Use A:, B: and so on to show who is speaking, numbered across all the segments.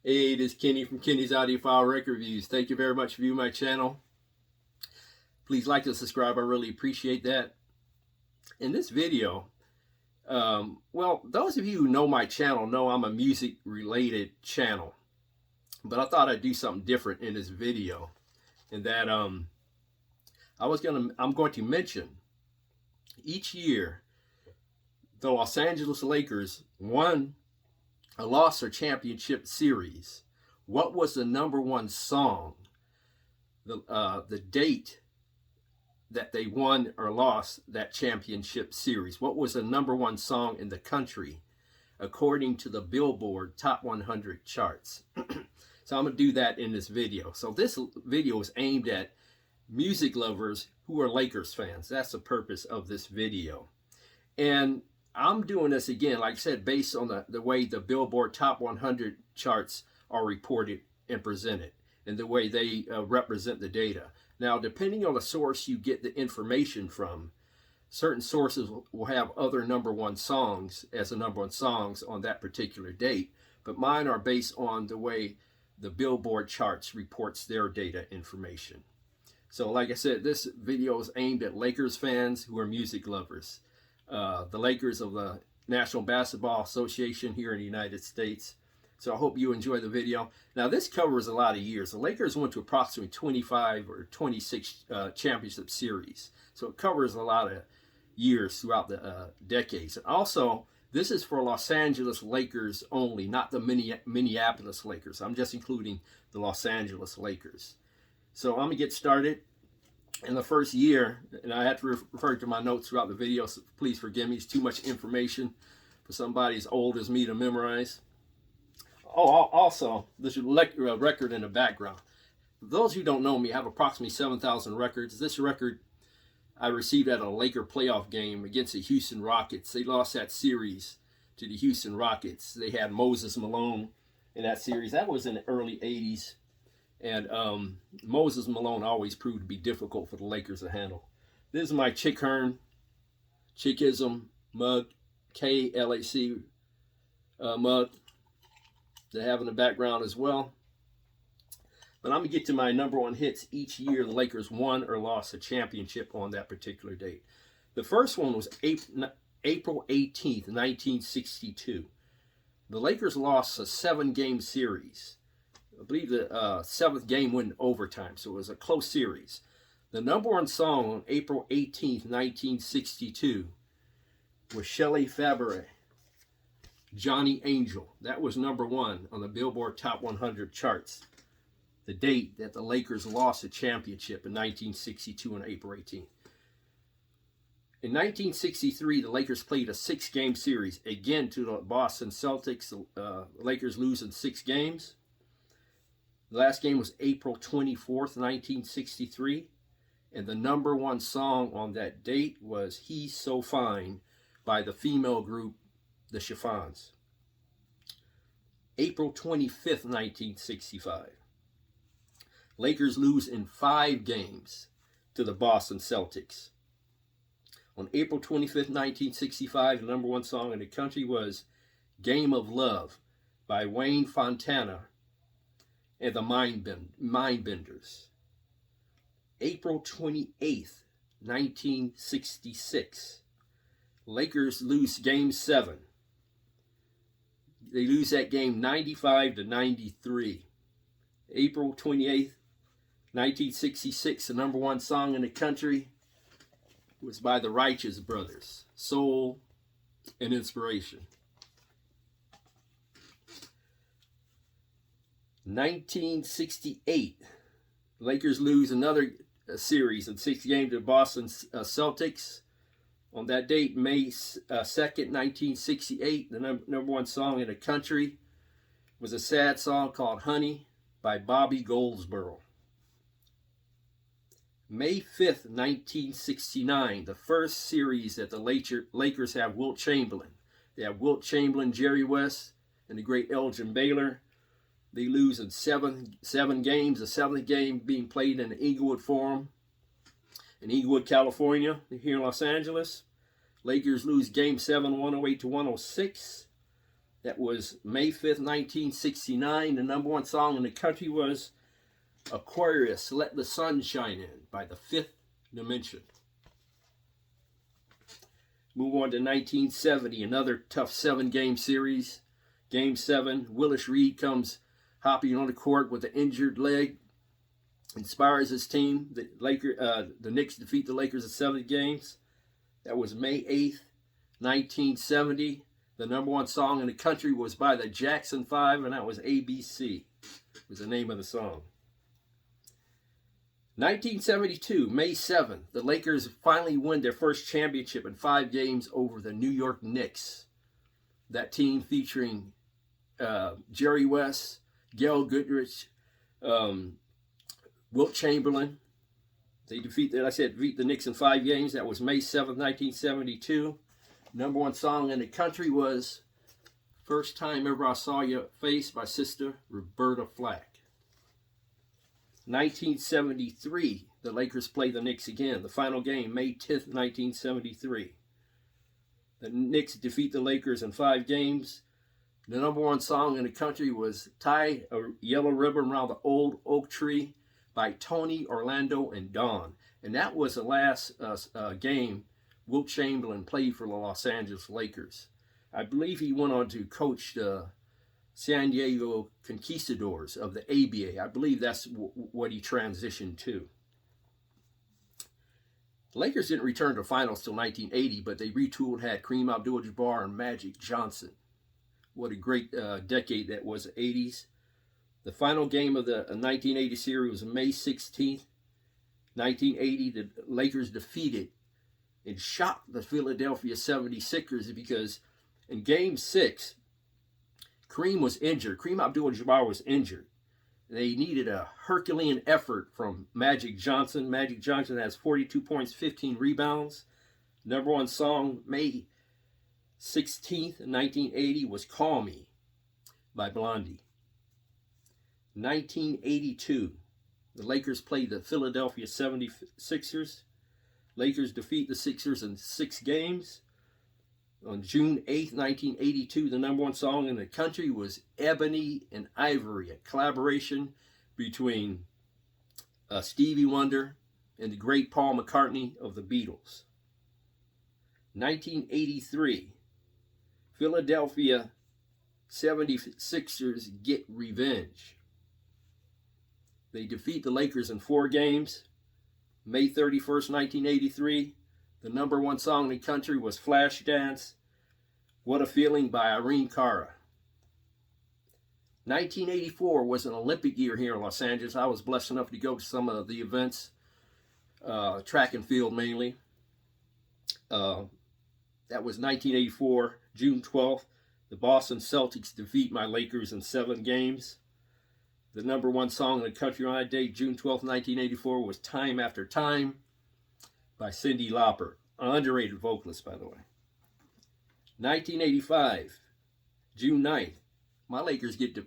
A: Hey, this is Kenny from Kenny's Audiophile Record Reviews. Thank you very much for viewing my channel. Please like and subscribe. I really appreciate that. In this video, well, those of you who know my channel know I'm a music-related channel. But I thought I'd do something different in this video. In that I'm going to mention each year the Los Angeles Lakers won a loss or championship series. What was the #1 song? The date that they won or lost that championship series. What was the #1 song in the country according to the Billboard Top 100 charts? So I'm going to do that in this video. So this video is aimed at music lovers who are Lakers fans. That's the purpose of this video. And I'm doing this again, like I said, based on the way the Billboard Top 100 charts are reported and presented and the way they represent the data. Now, depending on the source you get the information from, certain sources will have other #1 songs as the #1 songs on that particular date, but mine are based on the way the Billboard charts reports their data information. So like I said, this video is aimed at Lakers fans who are music lovers. The Lakers of the National Basketball Association here in the United States. So I hope you enjoy the video. Now this covers a lot of years. The Lakers went to approximately 25 or 26 championship series. So it covers a lot of years throughout the decades. And also, this is for Los Angeles Lakers only, not the Minneapolis Lakers. I'm just including the Los Angeles Lakers. So I'm going to get started. In the first year, and I had to refer to my notes throughout the video, so please forgive me. It's too much information for somebody as old as me to memorize. Oh, also, there's a record in the background. For those who don't know me, I have approximately 7,000 records. This record I received at a Laker playoff game against the Houston Rockets. They lost that series to the Houston Rockets. They had Moses Malone in that series. That was in the early 80s. And Moses Malone always proved to be difficult for the Lakers to handle. This is my Chick Hearn, Chickism mug, KLAC mug they have in the background as well. But I'm going to get to my #1 hits each year the Lakers won or lost a championship on that particular date. The first one was April 18th, 1962. The Lakers lost a 7-game series. I believe the 7th game went in overtime, so it was a close series. The #1 song on April 18th, 1962 was Shelley Fabares, Johnny Angel. That was #1 on the Billboard Top 100 charts. The date that the Lakers lost a championship in 1962 on April 18th. In 1963, the Lakers played a 6-game series, again to the Boston Celtics. The Lakers losing 6 games. The last game was April 24th, 1963, and the #1 song on that date was He's So Fine by the female group The Chiffons. April 25th, 1965. Lakers lose in 5 games to the Boston Celtics. On April 25th, 1965, the #1 song in the country was Game of Love by Wayne Fontana and the Mindbenders. April 28th, 1966. Lakers lose Game 7. They lose that game 95-93. April 28th, 1966, the #1 song in the country was by the Righteous Brothers, Soul and Inspiration. 1968, Lakers lose another series in 6 games to the Boston Celtics. On that date, May 2nd, 1968, the #1 song in the country was a sad song called Honey by Bobby Goldsboro. May 5th, 1969, the first series that the Lakers have Wilt Chamberlain. They have Wilt Chamberlain, Jerry West, and the great Elgin Baylor. They lose in seven games, the 7th game being played in the Inglewood Forum in Inglewood, California, here in Los Angeles. Lakers lose Game 7, 108-106. That was May 5th, 1969. The #1 song in the country was Aquarius, Let the Sun Shine In by the Fifth Dimension. Move on to 1970, another tough 7-game series. Game 7, Willis Reed comes hopping on the court with an injured leg, inspires his team. The Knicks defeat the Lakers in 7 games. That was May 8th, 1970. The #1 song in the country was by the Jackson 5, and that was ABC, was the name of the song. 1972, May 7th, the Lakers finally win their first championship in 5 games over the New York Knicks. That team featuring Jerry West, Gail Goodrich, Wilt Chamberlain. They defeat the Knicks in 5 games. That was May 7th, 1972. #1 song in the country was First Time Ever I Saw Your Face by Sister Roberta Flack. 1973, the Lakers play the Knicks again. The final game, May 10th, 1973. The Knicks defeat the Lakers in 5 games. The #1 song in the country was Tie a Yellow Ribbon Around the Old Oak Tree by Tony, Orlando, and Dawn. And that was the last game Wilt Chamberlain played for the Los Angeles Lakers. I believe he went on to coach the San Diego Conquistadors of the ABA. I believe that's what he transitioned to. The Lakers didn't return to the finals till 1980, but they retooled, had Kareem Abdul-Jabbar and Magic Johnson. What a great decade that was, the 80s. The final game of the 1980 series was May 16th, 1980. The Lakers defeated and shocked the Philadelphia 76ers because in Game 6, Kareem was injured. Kareem Abdul-Jabbar was injured. They needed a Herculean effort from Magic Johnson. Magic Johnson has 42 points, 15 rebounds. #1 song, May 16th, 1980, was Call Me by Blondie. 1982, the Lakers played the Philadelphia 76ers. Lakers defeat the Sixers in 6 games. On June 8th, 1982, the #1 song in the country was Ebony and Ivory, a collaboration between Stevie Wonder and the great Paul McCartney of the Beatles. 1983, Philadelphia 76ers get revenge. They defeat the Lakers in 4 games. May 31st, 1983, the #1 song in the country was Flashdance, What a Feeling by Irene Cara. 1984 was an Olympic year here in Los Angeles. I was blessed enough to go to some of the events, track and field mainly. That was 1984, June 12th. The Boston Celtics defeat my Lakers in 7 games. The #1 song in the country on that day, June 12th, 1984, was Time After Time by Cyndi Lauper, an underrated vocalist, by the way. 1985, June 9th, my Lakers get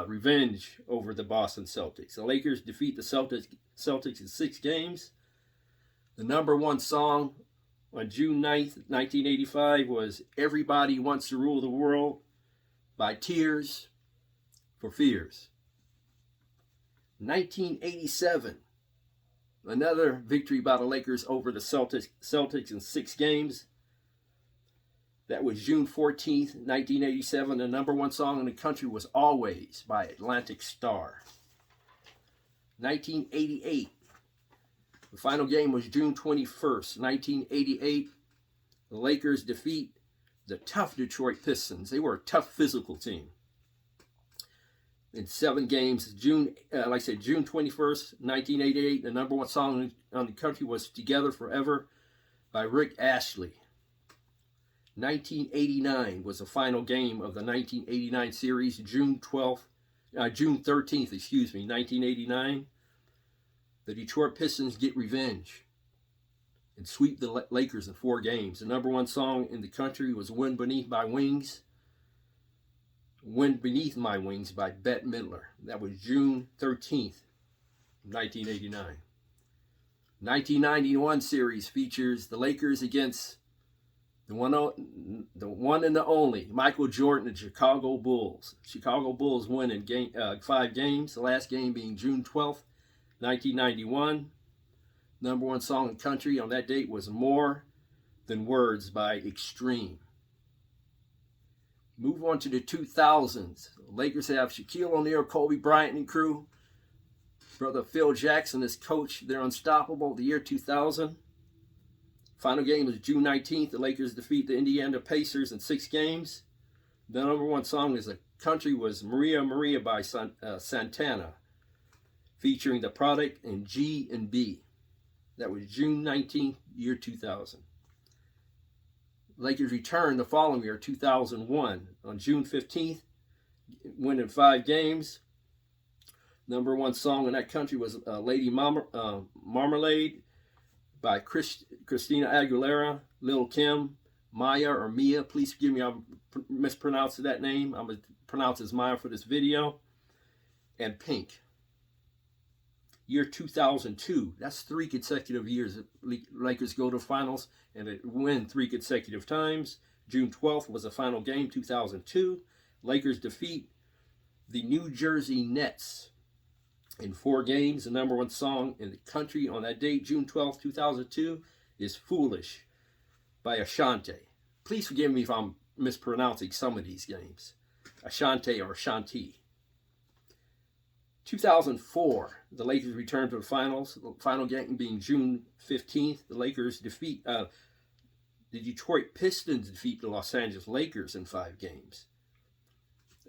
A: revenge over the Boston Celtics. The Lakers defeat the Celtics in 6 games. The #1 song on June 9th, 1985 was Everybody Wants to Rule the World by Tears for Fears. 1987, another victory by the Lakers over the Celtics in 6 games. That was June 14th, 1987. The #1 song in the country was Always by Atlantic Starr. 1988, the final game was June 21st, 1988. The Lakers defeat the tough Detroit Pistons. They were a tough physical team. In 7 games, June 21st, 1988, the #1 song on the country was Together Forever by Rick Astley. 1989 was the final game of the 1989 series, June 13th, 1989. The Detroit Pistons get revenge and sweep the Lakers in 4 games. The #1 song in the country was Wind Beneath My Wings by Bette Midler. That was June 13th, 1989. 1991 series features the Lakers against The one and the only, Michael Jordan and Chicago Bulls. Chicago Bulls win in 5 games, the last game being June 12th, 1991. Number 1 song in country on that date was More Than Words by Extreme. Move on to the 2000s. Lakers have Shaquille O'Neal, Kobe Bryant and crew. Brother Phil Jackson as coach. They're unstoppable. The year 2000. Final game was June 19th. The Lakers defeat the Indiana Pacers in 6 games. The number 1 song as a country was Maria Maria by Santana, featuring The Product and G&B. That was June 19th, year 2000. Lakers returned the following year, 2001, on June 15th, winning 5 games. Number 1 song in that country was Lady Marmalade by Christina Aguilera, Lil Kim, Maya or Mia. Please forgive me, I'm mispronouncing that name. I'm going to pronounce it as Maya for this video. And Pink. Year 2002. That's 3 consecutive years. Lakers go to finals and they win 3 consecutive times. June 12th was the final game, 2002. Lakers defeat the New Jersey Nets in 4 games. The number 1 song in the country on that date, June 12th, 2002, is Foolish by Ashanti. Please forgive me if I'm mispronouncing some of these games. Ashanti or Ashanti. 2004, the Lakers return to the finals. The final game being June 15th. The Lakers defeat the Detroit Pistons defeat the Los Angeles Lakers in 5 games.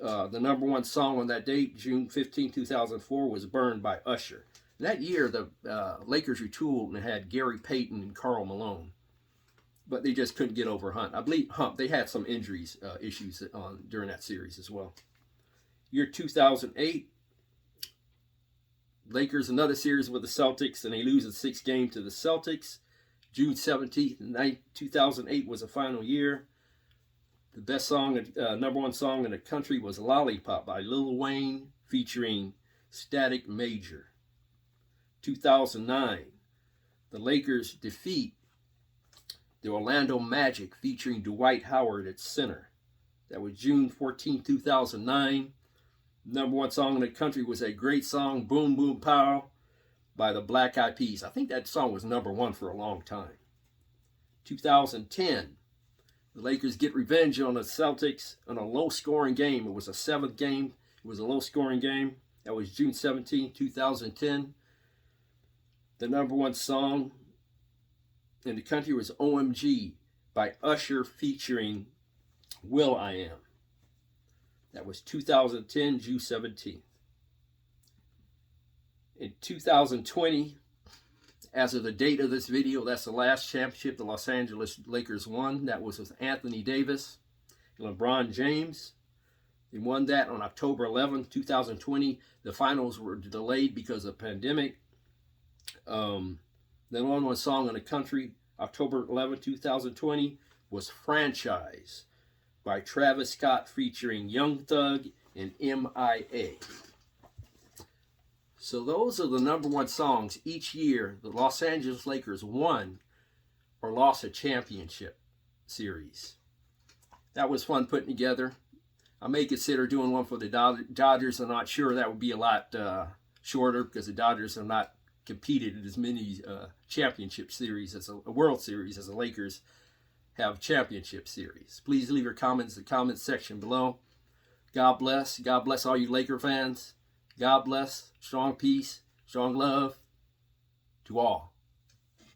A: The number 1 song on that date, June 15, 2004, was Burned by Usher. That year, the Lakers retooled and had Gary Payton and Karl Malone, but they just couldn't get over Hunt. I believe they had some injuries issues during that series as well. Year 2008, Lakers another series with the Celtics, and they lose a 6 game to the Celtics. June 17th, 2008 was the final year. The best song, number 1 song in the country was Lollipop by Lil Wayne featuring Static Major. 2009, the Lakers defeat the Orlando Magic featuring Dwight Howard at center. That was June 14, 2009. Number 1 song in the country was a great song, Boom Boom Pow by the Black Eyed Peas. I think that song was number 1 for a long time. 2010, the Lakers get revenge on the Celtics on a low-scoring game. It was a 7th game. It was a low-scoring game. That was June 17, 2010. The number 1 song in the country was OMG by Usher featuring will.i.am. That was 2010, June 17th. In 2020, as of the date of this video, that's the last championship the Los Angeles Lakers won. That was with Anthony Davis and LeBron James. They won that on October 11th, 2020. The finals were delayed because of the pandemic. The number 1 song in the country, October 11th, 2020, was Franchise by Travis Scott featuring Young Thug and MIA. So those are the number 1 songs each year the Los Angeles Lakers won or lost a championship series. That was fun putting together. I may consider doing one for the Dodgers. I'm not sure. That would be a lot shorter because the Dodgers have not competed in as many championship series as a World Series as the Lakers have championship series. Please leave your comments in the comment section below. God bless. God bless all you Laker fans. God bless. Strong peace, strong love to all.